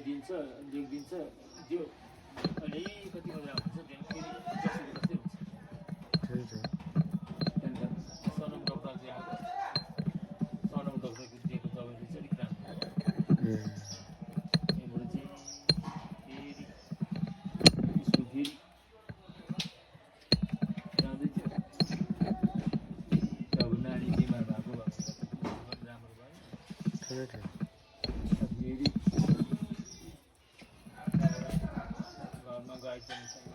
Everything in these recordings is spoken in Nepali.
दिन्छ लेखिदिन्छ त्यो अलिकति मात्रै हुन्छ फेरि जसरी जस्तै हुन्छ त्यहाँदेखि सनम डक्टर चाहिँ आएको सनम डक्टरको दिएको दबाईले चाहिँ अलिक राम्रो यहाँबाट चाहिँ फेरि स्कुल फेरि जाँदै थियो अब नानी बिमार भएको राम्रो भयो फेरि घरमा गाइड पनि छैन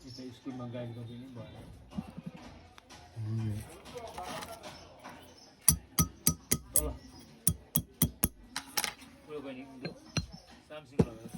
यता स्कुलमा गाइड गरिदिनु भएन तल ठुलो बहिनी सामसिङ लगाएर